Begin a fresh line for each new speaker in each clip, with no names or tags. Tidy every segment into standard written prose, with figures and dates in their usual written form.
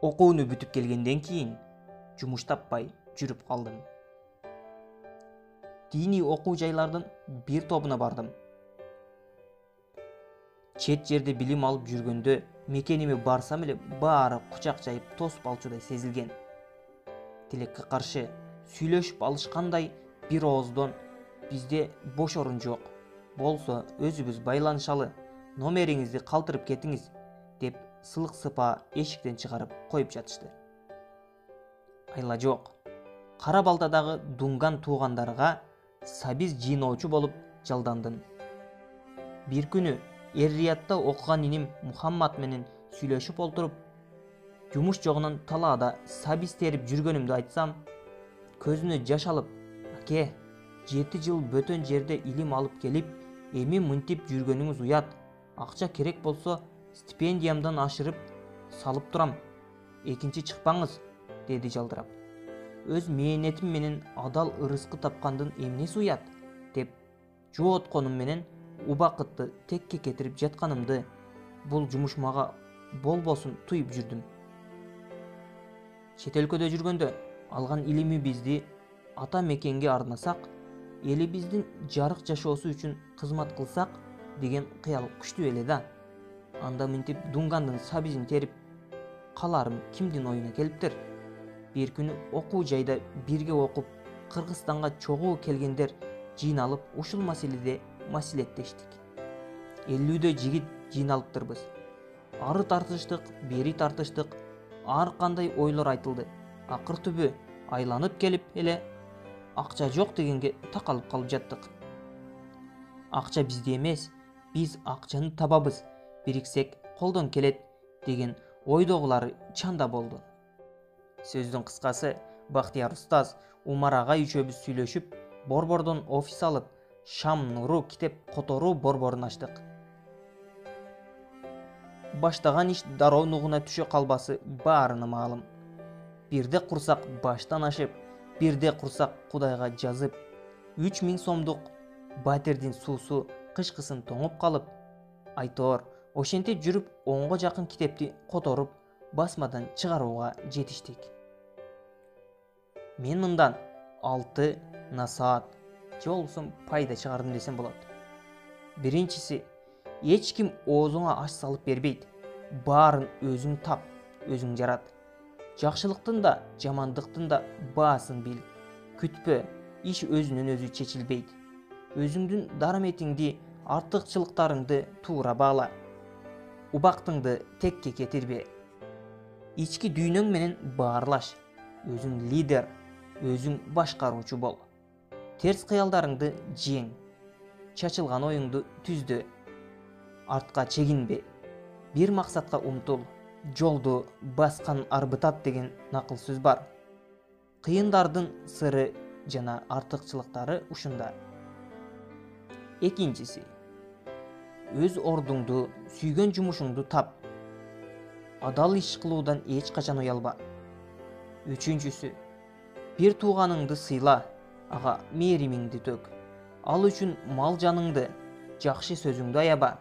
Окууну бүтүп келгенден кийин жумуш таппай жүрүп калдым. Диний окуу жайлардын бир тобуна бардым. Чет жерде билим алып жүргөндө мекениме барсам эле баары кучак жайып тосуп алчудай сезилген. Тилекке каршы сүйлөшүп алышкандай бир ооздон бизде бош орун жок. Болсо өзүбүз байланышалы, номериңизди калтырып кетиңиз деп сылык сыпа эшиктен чыгарып коюп жатышты. Айла жок. Кара Балтадагы Дунган туугандарга сабиз жыйноочу болуп жалдандым. Бир күнү Эр-Риядта окуган иним Мухаммад менен сүйлөшүп олтуруп, жумуш жогунан талаада сабиз терип жүргөнүмдү айтсам, көзүнө жаш алып: "Аке, 7 жыл бөтөн жерде илим алып келип, эми мынтип жүргөнүңүз уят. Акча керек болсо, стипендиямдан ашырып салып турам. Экинчи чыкпаңыз", деди жалдырап. Өз мээнетим менен адал ырыскы тапкандын эмнеси уят деп жоотконум менен убакытты текке кетирип жатканымды, бул жумуш мага болбосун туюп жүрдүм. Чет өлкөдө жүргөндө алган илимибизди ата мекенге арнасак, элибиздин жарык жашоосу үчүн кызмат кылсак деген кыял күчтүү эле да. Анда мынтип Дунгандын сабизин терип каларым кимдин оюна келиптир? Бир күнү окуу жайда бирге окуп, Кыргызстанга чогуу келгендер жыйналып ушул маселеде маселеттештик. 50дө жигит жыйналыптырбыз. Ары тартыштык, бери тартыштык, ар кандай ойлор айтылды. Акыр түбү айланып келип эле акча жок дегенге такалып калып жаттык. Акча бизде эмес, биз акчаны табабыз, бириксек колдон келет деген ойдогулары чанда болду. Сөздүн кыскасы, Бактияр устаз, Умар агай үчөөбүз сүйлөшүп, борбордон офис алып, Шам нуру китеп которуу борборун ачтык. Баштаган иш дароо нугуна түшө калбасы баарына маалым. Бирде курсак баштан ашып, бирде курсак Кудайга жазып, 3000 сомдук батирдин суусу кышкысын тоңуп калып, айтоор ошентип жүрүп 10го жакын китепти которуп, басмадан чыгарууга жетиштик. Мен мындан 6 насаат же болбосо пайда чыгардым десем болот. Биринчиси, эч ким оозуңа аш салып бербейт. Баарын өзүң тап, өзүң жарат. Жакшылыктын да, жамандыктын да баасын бил. Күтпө, иш өзүнөн өзү чечилбейт. Өзүңдүн дараметиңди, артыкчылыктарыңды туура баала. Убактыңды текке кетирбе. Ички дүйнөң менен баарлаш. Өзүң лидер, өзүң башкаруучу бол. Терс кыялдарыңды жең. Чачылган оюңду түздө. Артка чегинбе. Бир максатка умтул. Жолду баскан арбытат деген накыл сөз бар. Кыйындардын сыры жана артыкчылыктары ушунда. Экинчиси, өз ордуңду, сүйгөн жумушуңду тап. Адал иш кылуудан эч качан уялба. Үчүнчүсү, бир тууганыңды сыйла, ага мээримиңди төк. Ал үчүн мал жаныңды, жакшы сөзүңдү аяба.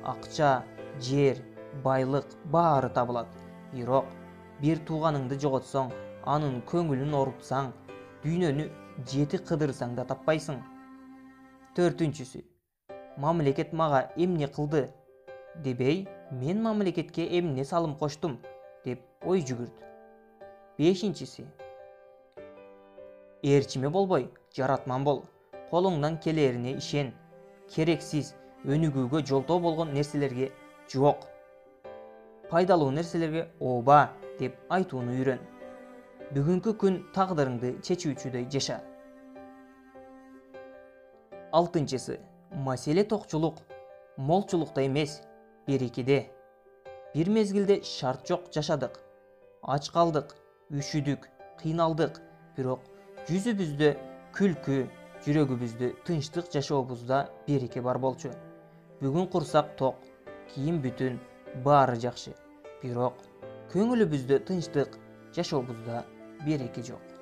Акча, жер, байлык баары табылат. Бирок бир тууганыңды жоготсоң, анын көңүлүн орутсаң, дүйнөнү 7 кыдырсаң да таппайсың. Төртүнчүсү, мамлекет мага эмне кылды дебей, мен мамлекетке эмне салым коштум деп ой жүгүрт. Бешинчиси, ээрчиме болбой, жаратман бол. Колуңдан келерине ишен. Керексиз, өнүгүүгө жолтоо болгон нерселерге жок, пайдалуу нерселерге ооба деп айтууну үйрөн. Бүгүнкү күн тагдырыңды чечүүчүдөй жаша. Алтынчысы, маселе токчулук, молчулукта эмес, берекеде. Бир мезгилде шарт жок жашадык. Ач калдык, үшүдүк, кыйналдык, бирок жүзүбүздө күлкү, жүрөгүбүздө тынчтык жашообузда береке бар болчу. Бүгүн курсак ток, кийин бүтүн, баары жакшы. Бирок көңүлүбүздө тынчтык, жашообузда береке жок.